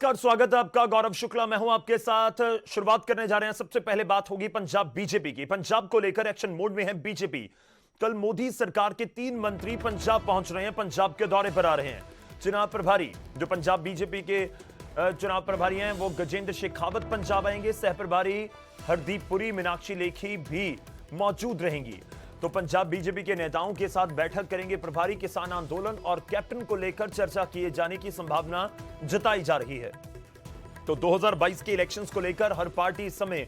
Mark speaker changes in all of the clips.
Speaker 1: नमस्कार, स्वागत है आपका। गौरव शुक्ला मैं हूं आपके साथ। शुरुआत करने जा रहे हैं। सबसे पहले बात होगी पंजाब बीजेपी की। पंजाब को लेकर एक्शन मोड में है बीजेपी। कल मोदी सरकार के 3 मंत्री पंजाब पहुंच रहे हैं, पंजाब के दौरे पर आ रहे हैं। चुनाव प्रभारी जो पंजाब बीजेपी के चुनाव प्रभारी हैं वो गजेंद्र शेखावत पंजाब आएंगे। सह प्रभारी हरदीप पुरी, मीनाक्षी लेखी भी मौजूद रहेंगी। तो पंजाब बीजेपी के नेताओं के साथ बैठक करेंगे प्रभारी। किसान आंदोलन और कैप्टन को लेकर चर्चा किए जाने की संभावना जताई जा रही है। तो 2022 के इलेक्शंस को लेकर हर पार्टी इस समय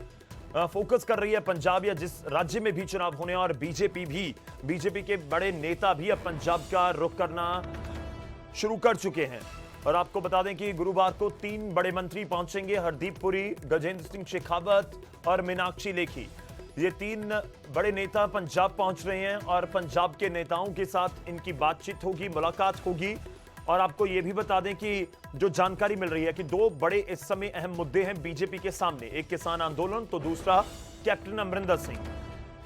Speaker 1: फोकस कर रही है। पंजाब या जिस राज्य में भी चुनाव होने, और बीजेपी के बड़े नेता भी अब पंजाब का रुख करना शुरू कर चुके हैं। और आपको बता दें कि गुरुवार को 3 बड़े मंत्री पहुंचेंगे, हरदीप पुरी, गजेंद्र सिंह शेखावत और मीनाक्षी लेखी। ये 3 बड़े नेता पंजाब पहुंच रहे हैं और पंजाब के नेताओं के साथ इनकी बातचीत होगी, मुलाकात होगी। और आपको यह भी बता दें कि जो जानकारी मिल रही है कि 2 बड़े इस समय अहम मुद्दे हैं बीजेपी के सामने। एक किसान आंदोलन, तो दूसरा कैप्टन अमरिंदर सिंह।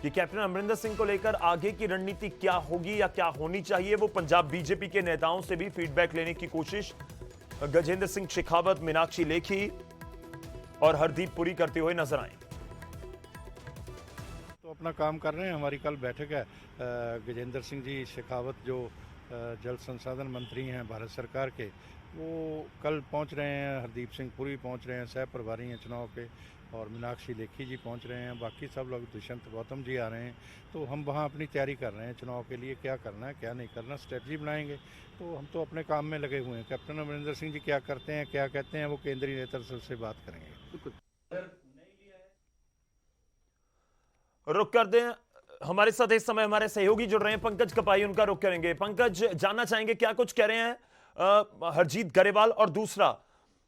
Speaker 1: कि कैप्टन अमरिंदर सिंह को लेकर आगे की रणनीति क्या होगी या क्या होनी चाहिए, वो पंजाब बीजेपी के नेताओं से भी फीडबैक लेने की कोशिश गजेंद्र सिंह शेखावत, मीनाक्षी लेखी और हरदीप पुरी करते हुए नजर आए।
Speaker 2: तो अपना काम कर रहे हैं। हमारी कल बैठक है। गजेंद्र सिंह जी शेखावत जो जल संसाधन मंत्री हैं भारत सरकार के, वो कल पहुंच रहे हैं। हरदीप सिंह पुरी पहुंच रहे हैं, सह प्रभारी हैं चुनाव के, और मीनाक्षी लेखी जी पहुंच रहे हैं। बाकी सब लोग, दुष्यंत गौतम जी आ रहे हैं। तो हम वहाँ अपनी तैयारी कर रहे हैं चुनाव के लिए, क्या करना है क्या नहीं करना, स्ट्रेटजी बनाएंगे। तो हम तो अपने काम में लगे हुए हैं। कैप्टन अमरिंदर सिंह जी क्या करते हैं क्या कहते हैं, वो केंद्रीय नेतृत्व से बात करेंगे।
Speaker 1: रुक कर दें, हमारे साथ इस समय हमारे सहयोगी जुड़ रहे हैं, पंकज कपाई, उनका रुख करेंगे। पंकज, जानना चाहेंगे क्या कुछ कह रहे हैं हरजीत गरेवाल, और दूसरा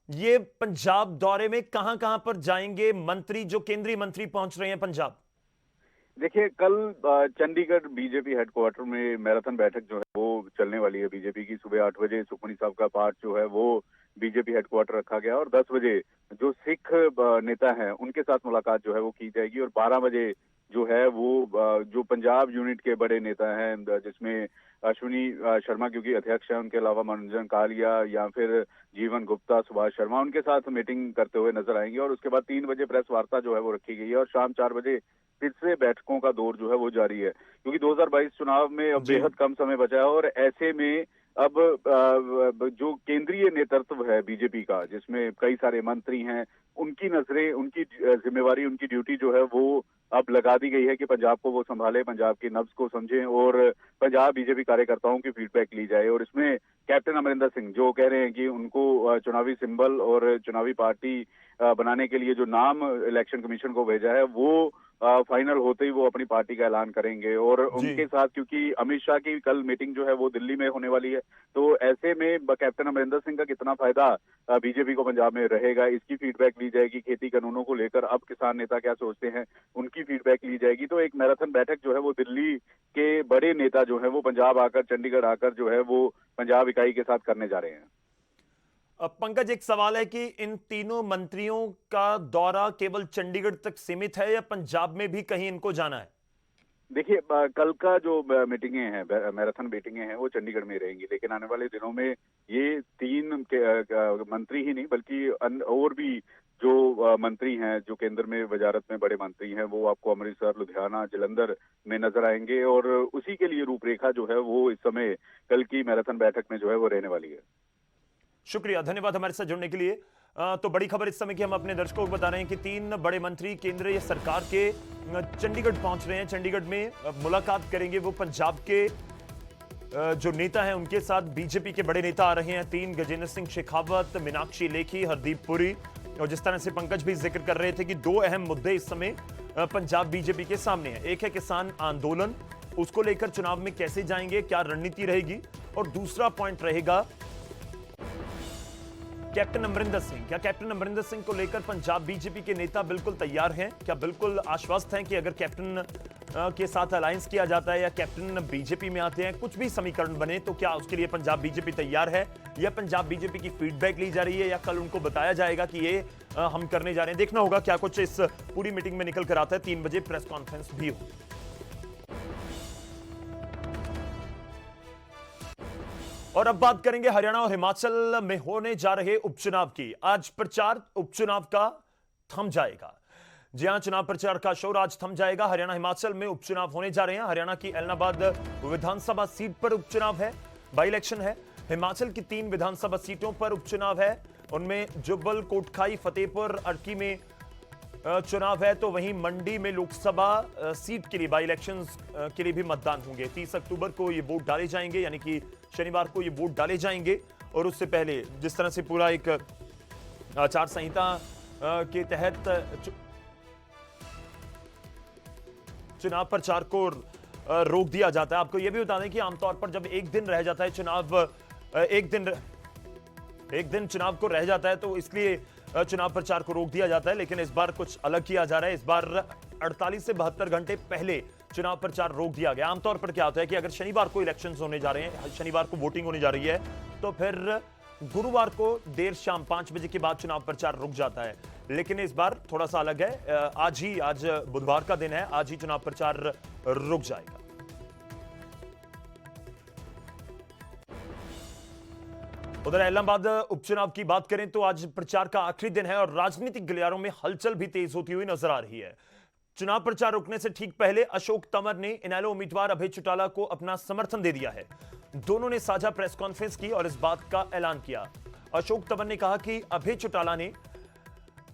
Speaker 1: ये पंजाब दौरे में कहां कहां पर जाएंगे मंत्री, जो केंद्रीय मंत्री पहुंच रहे हैं पंजाब?
Speaker 3: देखिए, कल चंडीगढ़ बीजेपी हेडक्वार्टर में मैराथन बैठक जो है वो चलने वाली है बीजेपी की। सुबह 8 बजे सुखमनी साहब का पाठ जो है वो बीजेपी हेडक्वार्टर रखा गया, और 10 बजे जो सिख नेता हैं उनके साथ मुलाकात जो है वो की जाएगी। और 12 बजे जो है वो जो पंजाब यूनिट के बड़े नेता हैं, जिसमें अश्विनी शर्मा क्योंकि अध्यक्ष हैं, उनके अलावा मनोरंजन कालिया या फिर जीवन गुप्ता, सुभाष शर्मा, उनके साथ मीटिंग करते हुए नजर आएंगे। और उसके बाद 3 बजे प्रेस वार्ता जो है वो रखी गई है, और शाम 4 बजे फिर से बैठकों का दौर जो है वो जारी है। क्योंकि 2022 चुनाव में अब बेहद कम समय बचा है, और ऐसे में अब जो केंद्रीय नेतृत्व है बीजेपी का, जिसमें कई सारे मंत्री हैं, उनकी नजरें, उनकी जिम्मेवारी, उनकी ड्यूटी जो है वो अब लगा दी गई है कि पंजाब को वो संभाले, पंजाब की नब्ज को समझें और पंजाब बीजेपी कार्यकर्ताओं की फीडबैक ली जाए। और इसमें कैप्टन अमरिंदर सिंह जो कह रहे हैं कि उनको चुनावी सिंबल और चुनावी पार्टी बनाने के लिए जो नाम इलेक्शन कमीशन को भेजा है वो फाइनल होते ही वो अपनी पार्टी का ऐलान करेंगे। और उनके साथ क्योंकि अमित शाह की कल मीटिंग जो है वो दिल्ली में होने वाली है, तो ऐसे में कैप्टन अमरिंदर सिंह का कितना फायदा बीजेपी को पंजाब में रहेगा, इसकी फीडबैक ली जाएगी। खेती कानूनों को लेकर अब किसान नेता क्या सोचते हैं, उनकी फीडबैक ली जाएगी। तो एक मैराथन बैठक जो है वो दिल्ली के बड़े नेता जो है वो पंजाब आकर, चंडीगढ़ आकर जो है वो पंजाब इकाई के साथ करने जा रहे हैं।
Speaker 1: अब पंकज, एक सवाल है कि इन तीनों मंत्रियों का दौरा केवल चंडीगढ़ तक सीमित है या पंजाब में भी कहीं इनको जाना है?
Speaker 3: देखिए, कल का जो मीटिंगें हैं, मैराथन मीटिंगें हैं, वो चंडीगढ़ में रहेंगी। लेकिन आने वाले दिनों में ये 3 मंत्री ही नहीं बल्कि और भी जो मंत्री हैं, जो केंद्र में वजारत में बड़े मंत्री हैं, वो आपको अमृतसर, लुधियाना, जालंधर में नजर आएंगे। और उसी के लिए रूपरेखा जो है वो इस समय कल की मैराथन बैठक में जो है वो रहने वाली है।
Speaker 1: शुक्रिया, धन्यवाद हमारे साथ जुड़ने के लिए। तो बड़ी खबर इस समय की हम अपने दर्शकों को बता रहे हैं कि 3 बड़े मंत्री केंद्रीय सरकार के चंडीगढ़ पहुंच रहे हैं। चंडीगढ़ में मुलाकात करेंगे वो पंजाब के जो नेता हैं उनके साथ। बीजेपी के बड़े नेता आ रहे हैं 3, गजेंद्र सिंह शेखावत, मीनाक्षी लेखी, हरदीप पुरी। और जिस तरह से पंकज भी जिक्र कर रहे थे कि 2 अहम मुद्दे इस समय पंजाब बीजेपी के सामने हैं। एक है किसान आंदोलन, उसको लेकर चुनाव में कैसे जाएंगे, क्या रणनीति रहेगी, और दूसरा पॉइंट रहेगा कैप्टन अमरिंदर सिंह। क्या कैप्टन अमरिंदर सिंह को लेकर पंजाब बीजेपी के नेता बिल्कुल तैयार हैं? क्या बिल्कुल आश्वस्त हैं कि अगर कैप्टन के साथ अलायंस किया जाता है या कैप्टन बीजेपी में आते हैं, कुछ भी समीकरण बने, तो क्या उसके लिए पंजाब बीजेपी तैयार है, या पंजाब बीजेपी की फीडबैक ली जा रही है, या कल उनको बताया जाएगा कि ये हम करने जा रहे हैं? देखना होगा क्या कुछ इस पूरी मीटिंग में निकल कर आता है। 3 बजे प्रेस कॉन्फ्रेंस भी हो। और अब बात करेंगे हरियाणा और हिमाचल में होने जा रहे उपचुनाव की। आज प्रचार उपचुनाव का थम जाएगा। जी हां, चुनाव प्रचार का शोर आज थम जाएगा। हरियाणा हिमाचल में उपचुनाव होने जा रहे हैं। हरियाणा की एलनाबाद विधानसभा सीट पर उपचुनाव है, बाई इलेक्शन है। हिमाचल की 3 विधानसभा सीटों पर उपचुनाव है, उनमें जुब्बल, कोटखाई, फतेहपुर, अर्की में चुनाव है। तो वहीं मंडी में लोकसभा सीट के लिए बाई इलेक्शन के लिए भी मतदान होंगे। 30 अक्टूबर को ये वोट डाले जाएंगे, यानी कि शनिवार को ये वोट डाले जाएंगे। और उससे पहले जिस तरह से पूरा एक आचार संहिता के तहत चुनाव प्रचार को रोक दिया जाता है। आपको यह भी बता दें कि आमतौर पर जब एक दिन रह जाता है चुनाव, एक दिन चुनाव को रह जाता है, तो इसलिए चुनाव प्रचार को रोक दिया जाता है। लेकिन इस बार कुछ अलग किया जा रहा है। इस बार 48 से 72 घंटे पहले चुनाव प्रचार रोक दिया गया। आमतौर पर क्या होता है कि अगर शनिवार को इलेक्शंस होने जा रहे हैं, शनिवार को वोटिंग होने जा रही है, तो फिर गुरुवार को देर शाम 5 बजे के बाद चुनाव प्रचार रुक जाता है। लेकिन इस बार थोड़ा सा अलग है। आज बुधवार का दिन है, आज ही चुनाव प्रचार रुक जाएगा। उधर इलाहाबाद उपचुनाव की बात करें तो आज प्रचार का आखिरी दिन है और राजनीतिक गलियारों में हलचल भी तेज होती हुई नजर आ रही है। चुनाव प्रचार रुकने से ठीक पहले अशोक तंवर ने इनेलो उम्मीदवार अभय चौटाला को अपना समर्थन दे दिया है। दोनों ने साझा प्रेस कॉन्फ्रेंस की और इस बात का ऐलान किया। अशोक तंवर ने कहा कि अभय चौटाला ने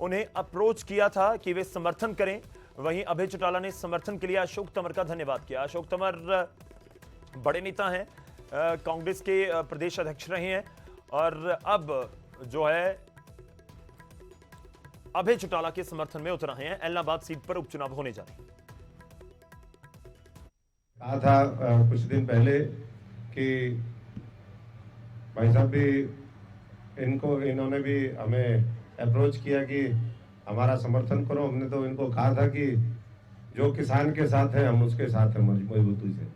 Speaker 1: उन्हें अप्रोच किया था कि वे समर्थन करें। वहीं अभय चौटाला ने समर्थन के लिए अशोक तंवर का धन्यवाद किया। अशोक तंवर बड़े नेता हैं, कांग्रेस के प्रदेश अध्यक्ष रहे हैं और अब जो है अभय चौटाला के समर्थन में उतर रहे हैं। इलाहाबाद सीट पर उपचुनाव होने जा रहे हैं।
Speaker 4: कहा था कुछ दिन पहले कि भाई साहब भी इन्होंने भी हमें अप्रोच किया कि हमारा समर्थन करो। हमने तो इनको कहा था कि जो किसान के साथ है हम उसके साथ हैं मजबूती से।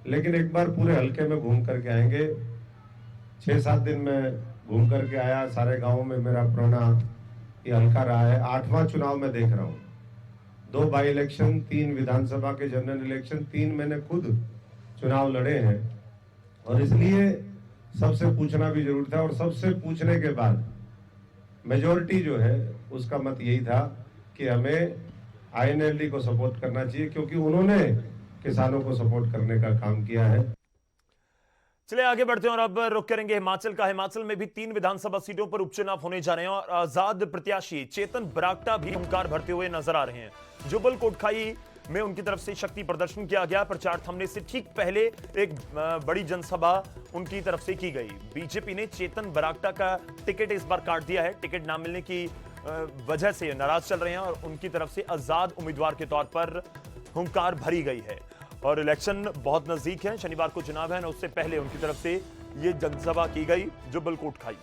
Speaker 4: लेकिन एक बार पूरे हलके में घूम करके आएंगे। 6-7 दिन में घूम करके आया, सारे गांवों में मेरा पुराना ये हल्का रहा है। 8वां चुनाव में देख रहा हूँ। 2 बाई इलेक्शन, 3 विधानसभा के जनरल इलेक्शन, 3 मैंने खुद चुनाव लड़े हैं। और इसलिए सबसे पूछना भी जरूरी था। और सबसे पूछने के बाद मेजोरिटी जो है उसका मत यही था कि हमें आईएनएलडी को सपोर्ट करना चाहिए, क्योंकि उन्होंने किसानों को सपोर्ट करने का काम किया है।
Speaker 1: चलिए आगे बढ़ते हैं और अब रुक करेंगे हिमाचल का। हिमाचल में भी 3 विधानसभा सीटों पर उपचुनाव होने जा रहे हैं और आजाद प्रत्याशी चेतन बरागटा भी हुंकार भरते हुए नजर आ रहे हैं। जुब्बल, कोटखाई में उनकी तरफ से शक्ति प्रदर्शन किया गया। प्रचार थमने से ठीक पहले एक बड़ी जनसभा उनकी तरफ से की गई। बीजेपी ने चेतन बरागटा का टिकट इस बार काट दिया है। टिकट ना मिलने की वजह से नाराज चल रहे हैं और उनकी तरफ से आजाद उम्मीदवार के तौर पर हुंकार भरी गई है। और इलेक्शन बहुत नजदीक है, शनिवार को चुनाव है, उससे पहले उनकी तरफ से ये जनसभा की गई जुब्बल, कोटखाई।